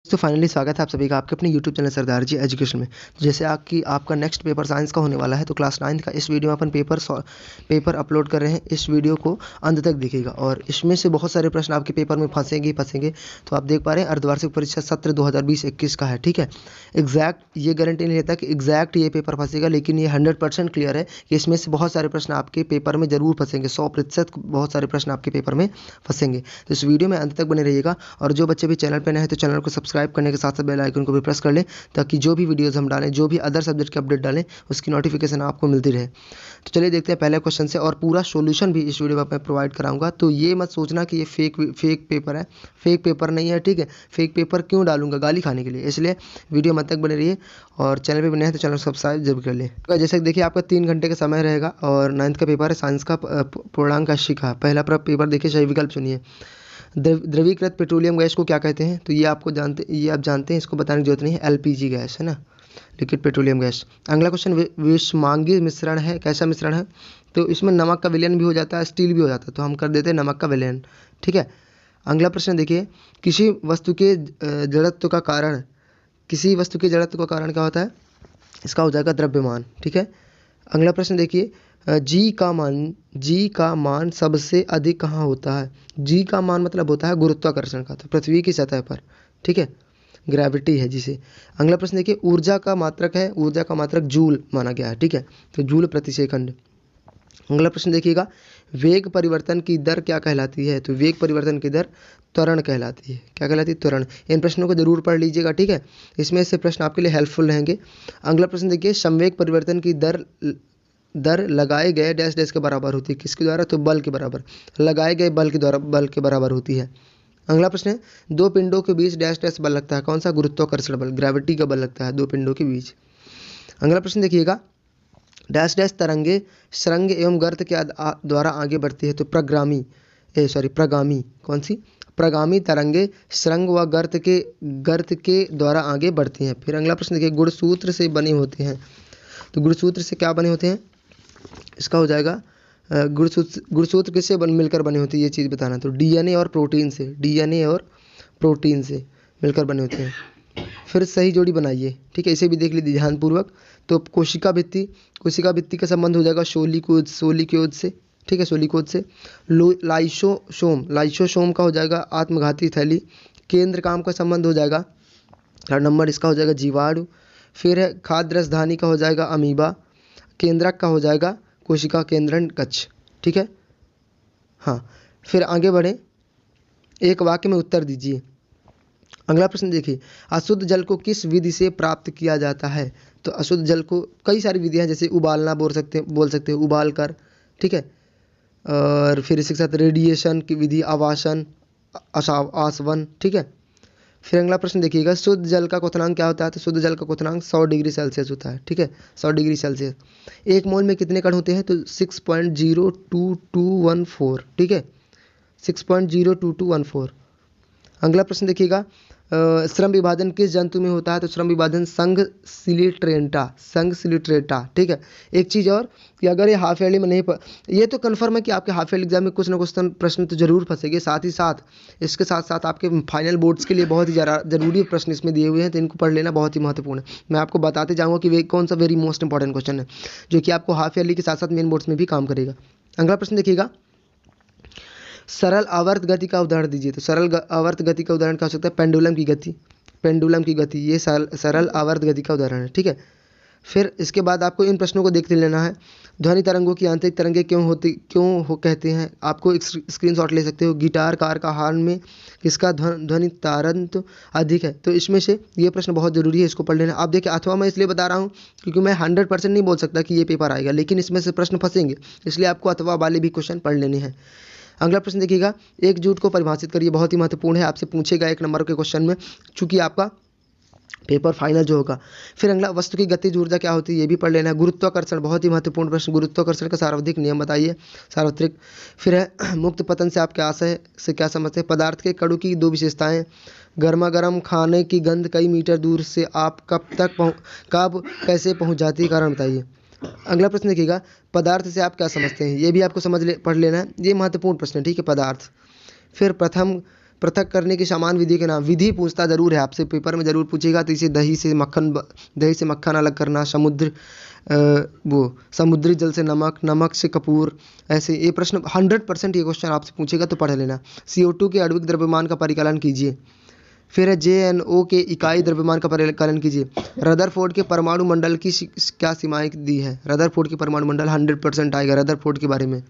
तो फाइनली स्वागत है आप सभी का आपके अपने यूट्यूब चैनल सरदार जी एजुकेशन में। तो जैसे आपका नेक्स्ट पेपर साइंस का होने वाला है, तो क्लास 9th का इस वीडियो में अपन पेपर अपलोड कर रहे हैं। इस वीडियो को अंत तक देखिएगा और इसमें से बहुत सारे प्रश्न आपके पेपर में फंसेंगे। तो आप देख पा रहे हैं अर्धवार्षिक परीक्षा सत्र 2020-21 का है, ठीक है। एग्जैक्ट ये गारंटी नहीं रहता कि एग्जैक्ट ये पेपर फंसेगा, लेकिन ये 100% क्लियर है कि इसमें से बहुत सारे प्रश्न आपके पेपर में जरूर फंसेंगे। 100% बहुत सारे प्रश्न आपके पेपर में फंसेंगे। तो इस वीडियो में अंत तक बने रहिएगा और जो बच्चे भी चैनल पर नए हैं तो चैनल को सब्सक्राइब करने के साथ साथ बेल आइकन को भी प्रेस कर लें, ताकि जो भी वीडियोस हम डालें, जो भी अदर सब्जेक्ट के अपडेट डालें, उसकी नोटिफिकेशन आपको मिलती रहे। तो चलिए देखते हैं पहले क्वेश्चन से, और पूरा सॉल्यूशन भी इस वीडियो में मैं प्रोवाइड कराऊंगा। तो ये मत सोचना कि ये फेक पेपर है, फेक पेपर नहीं है, ठीक है। फेक पेपर क्यों डालूंगा? गाली खाने के लिए। इसलिए वीडियो मत तक बने रहिए और चैनल पर बने हैं तो चैनल सब्सक्राइब जरूर कर लें। जैसे कि देखिए आपका 3 घंटे का समय रहेगा और 9th का पेपर है साइंस का, पूर्णांक राशि का। पहला पेपर देखिए, सही विकल्प चुनिए। द्रवीकृत पेट्रोलियम गैस को क्या कहते हैं? तो ये आप जानते हैं, इसको बताने की जरूरत नहीं है। एलपीजी गैस है ना, लिक्विड पेट्रोलियम गैस। अगला क्वेश्चन, विषमांगी मिश्रण है, कैसा मिश्रण है? तो इसमें नमक का विलयन भी हो जाता है, स्टील भी हो जाता है, तो हम कर देते हैं नमक का विलयन, ठीक है। अगला प्रश्न देखिए, किसी वस्तु के जड़त्व का कारण क्या होता है? इसका हो जाएगा द्रव्यमान, ठीक है। अगला प्रश्न देखिए, जी का मान सबसे अधिक कहाँ होता है? जी का मान मतलब होता है गुरुत्वाकर्षण का, तो पृथ्वी की सतह पर, ठीक है। ग्रेविटी है जिसे। अगला प्रश्न देखिए, ऊर्जा का मात्रक जूल माना गया है, ठीक है, तो जूल प्रति सेकंड। अगला प्रश्न देखिएगा, वेग परिवर्तन की दर क्या कहलाती है? तो वेग परिवर्तन की दर त्वरण कहलाती है। क्या कहलाती है? त्वरण। इन प्रश्नों को जरूर पढ़ लीजिएगा, ठीक है। इसमें से प्रश्न आपके लिए हेल्पफुल रहेंगे। अगला प्रश्न देखिए, संवेग परिवर्तन की दर लगाए गए डैश डैश के बराबर होती है। किसके द्वारा? तो बल के बराबर। लगाए गए बल के बराबर होती है। अगला प्रश्न है, दो पिंडों के बीच डैश डैश बल लगता है। कौन सा? गुरुत्वाकर्षण बल, ग्रेविटी का बल लगता है दो पिंडों के बीच। अगला प्रश्न देखिएगा, डैश डैश तरंगे सुरंग एवं गर्त के द्वारा आगे बढ़ती है। तो प्रगामी। कौन सी? प्रगामी तरंगे सुरंग व गर्त के द्वारा आगे बढ़ती हैं। फिर अगला प्रश्न देखिए, गुणसूत्र से बने होते हैं। तो गुणसूत्र से क्या बने होते हैं? इसका हो जाएगा गुणसूत्र किससे मिलकर बने होते हैं, ये चीज़ बताना। तो डीएनए और प्रोटीन से मिलकर बने होते हैं। फिर सही जोड़ी बनाइए, ठीक है, इसे भी देख लीजिए ध्यानपूर्वक। तो कोशिका भित्ति का संबंध हो जाएगा सोलिकोज से, ठीक है, सोलिकोज से। लाइसोसोम का हो जाएगा आत्मघाती थैली। केंद्र काम का संबंध हो जाएगा 3rd नंबर, इसका हो जाएगा जीवाणु। फिर है खाद्य रसधानी का हो जाएगा अमीबा। केंद्रक का हो जाएगा कोशिका केंद्रन कक्ष, ठीक है। हाँ, फिर आगे बढ़े, एक वाक्य में उत्तर दीजिए। अगला प्रश्न देखिए, अशुद्ध जल को किस विधि से प्राप्त किया जाता है? तो अशुद्ध जल को कई सारी विधियां, जैसे उबालना बोल सकते हैं, उबाल कर, ठीक है। और फिर इसके साथ रेडिएशन की विधि, आवासन, आसवन, ठीक है। फिर अगला प्रश्न देखिएगा, शुद्ध जल का क्वथनांक क्या होता है? तो शुद्ध जल का क्वथनांक 100 डिग्री सेल्सियस होता है, ठीक है, 100 डिग्री सेल्सियस। एक मोल में कितने कण होते हैं? तो 6.02214, ठीक है, 6.02214। अगला प्रश्न देखिएगा, श्रम विभाजन किस जंतु में होता है? तो श्रम विभाजन संघ सिलिट्रेटा, ठीक है। एक चीज़ और कि अगर ये हाफ ईयरली में नहीं ये तो कन्फर्म है कि आपके हाफ ईयरली एग्जाम में कुछ ना कुछ प्रश्न तो जरूर फंसेंगे। साथ ही साथ इसके साथ आपके फाइनल बोर्ड्स के लिए बहुत ही ज़्यादा जरूरी प्रश्न इसमें दिए हुए हैं, तो इनको पढ़ लेना बहुत ही महत्वपूर्ण है। मैं आपको बताते जाऊँगा कि वे कौन सा वेरी मोस्ट इंपॉर्टेंट क्वेश्चन है, जो कि आपको हाफ ईयरली के साथ साथ मेन बोर्ड्स में भी काम करेगा। अगला प्रश्न देखिएगा, सरल आवर्त गति का उदाहरण दीजिए। तो सरल आवर्त गति का उदाहरण क्या हो सकता है? पेंडुलम की गति, ये सरल आवर्त गति का उदाहरण है, ठीक है। फिर इसके बाद आपको इन प्रश्नों को देखते लेना है। ध्वनि तरंगों की आंतरिक तरंगे कहते हैं? आपको एक स्क्रीनशॉट ले सकते हो। गिटार कार का हार्न में किसका ध्वनि तारंत अधिक है? तो इसमें से ये प्रश्न बहुत जरूरी है, इसको पढ़ लेना। आप देखिए, अथवा मैं इसलिए बता रहा हूँ क्योंकि मैं 100% नहीं बोल सकता कि ये पेपर आएगा, लेकिन इसमें से प्रश्न फंसेंगे, इसलिए आपको अथवा वाले भी क्वेश्चन पढ़ लेने हैं। अगला प्रश्न देखिएगा, एकजुट को परिभाषित करिए। बहुत ही महत्वपूर्ण है, आपसे पूछेगा 1 नंबर के क्वेश्चन में, चूंकि आपका पेपर फाइनल जो होगा। फिर अगला, वस्तु की गतिज ऊर्जा क्या होती है? ये भी पढ़ लेना है। गुरुत्वाकर्षण, बहुत ही महत्वपूर्ण प्रश्न, गुरुत्वाकर्षण का सार्वत्रिक नियम बताइए, सार्वत्रिक। फिर है मुक्त पतन से आप क्या समझते हैं? पदार्थ के कणों की 2 विशेषताएं। गर्मा गर्म खाने की गंध कई मीटर दूर से आप कब कैसे पहुंच जाती है? कारण बताइए। अगला प्रश्न देखिएगा, पदार्थ से आप क्या समझते हैं? ये भी आपको पढ़ लेना है, ये महत्वपूर्ण प्रश्न है, ठीक है, पदार्थ। फिर पृथक करने की समान विधि के नाम। विधि पूछता जरूर है आपसे, पेपर में जरूर पूछेगा। तो इसे दही से मक्खन अलग करना, समुद्री जल से नमक, नमक से कपूर, ऐसे ये प्रश्न 100% ये क्वेश्चन आपसे पूछेगा, तो पढ़ लेना। CO2 के आणविक द्रव्यमान का परिकलन कीजिए। फिर है JNO के इकाई द्रव्यमान का परिकलन कीजिए। रदरफोर्ड के परमाणु मंडल की क्या सीमाएं दी है? रदरफोर्ड के परमाणु मंडल 100% आएगा रदरफोर्ड के बारे में।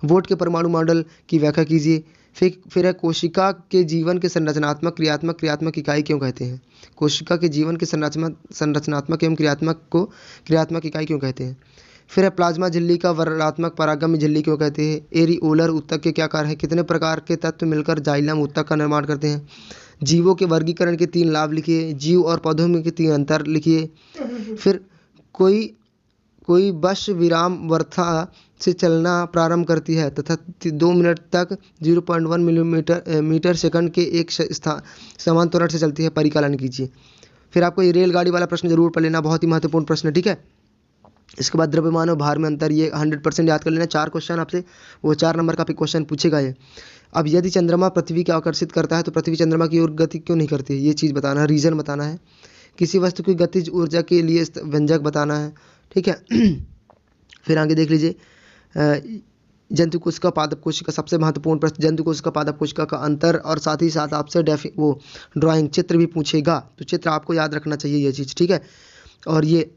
वोट के परमाणु मॉडल की व्याख्या कीजिए। फिर है कोशिका के जीवन के क्रियात्मक इकाई क्यों कहते हैं? कोशिका के जीवन के संरचनात्मक एवं क्रियात्मक इकाई क्यों कहते हैं? फिर है प्लाज्मा झिल्ली का वर्णात्मक परागम्य झिल्ली क्यों कहते हैं? एरिओलर ऊतक के क्या कार्य हैं? कितने प्रकार के तत्व मिलकर जाइलम ऊतक का निर्माण करते हैं? जीवों के वर्गीकरण के 3 लाभ लिखिए। जीव और पौधों में के 3 अंतर लिखिए। फिर कोई बस विराम वर्था से चलना प्रारंभ करती है तथा 2 मिनट तक 0.1 मीटर सेकंड के एक समान त्वरण से चलती है, परिकलन कीजिए। फिर आपको ये रेलगाड़ी वाला प्रश्न जरूर पढ़ लेना, बहुत ही महत्वपूर्ण प्रश्न है, ठीक है। इसके बाद द्रव्यमान और भार में अंतर, ये 100% याद कर लेना। 4 क्वेश्चन आपसे, वो 4 नंबर का क्वेश्चन पूछेगा ये। अब यदि चंद्रमा पृथ्वी को आकर्षित करता है तो पृथ्वी चंद्रमा की ओर गति क्यों नहीं करती, ये चीज़ बताना है, रीज़न बताना है। किसी वस्तु की गतिज ऊर्जा के लिए व्यंजक बताना है, ठीक है। फिर आगे देख लीजिए, जंतु कोशिका पादप कोशिका, सबसे महत्वपूर्ण प्रश्न, जंतु कोशिका पादप कोशिका का अंतर, और साथ ही साथ आपसे ड्राइंग चित्र भी पूछेगा, तो चित्र आपको याद रखना चाहिए ये चीज़, ठीक है। और ये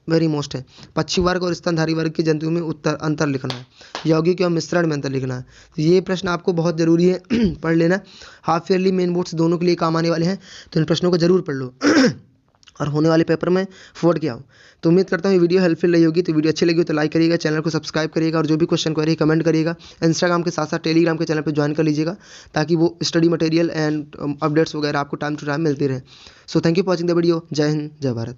वेरी मोस्ट है। पक्षी वर्ग और स्तनधारी वर्ग के जंतुओं में अंतर लिखना है। यौगिक एवं मिश्रण में अंतर लिखना है। तो ये प्रश्न आपको बहुत ज़रूरी है, पढ़ लेना। हाफ ईयरली, मेन बोर्ड्स दोनों के लिए काम आने वाले हैं, तो इन प्रश्नों को जरूर पढ़ लो और होने वाले पेपर में फॉरवर्ड किया हो। तो उम्मीद करता हूँ ये वीडियो हेल्पफुल रही होगी। तो वीडियो अच्छी लगी हो तो लाइक करिएगा, चैनल को सब्सक्राइब करिएगा, और जो भी क्वेश्चन क्वेरी कमेंट करिएगा। इंस्टाग्राम के साथ साथ टेलीग्राम के चैनल पर ज्वाइन कर लीजिएगा, ताकि वो स्टडी मटेरियल एंड अपडेट्स वगैरह आपको टाइम टू टाइम मिलते रहे। So thank you for watching the video. जय हिंद, जय भारत।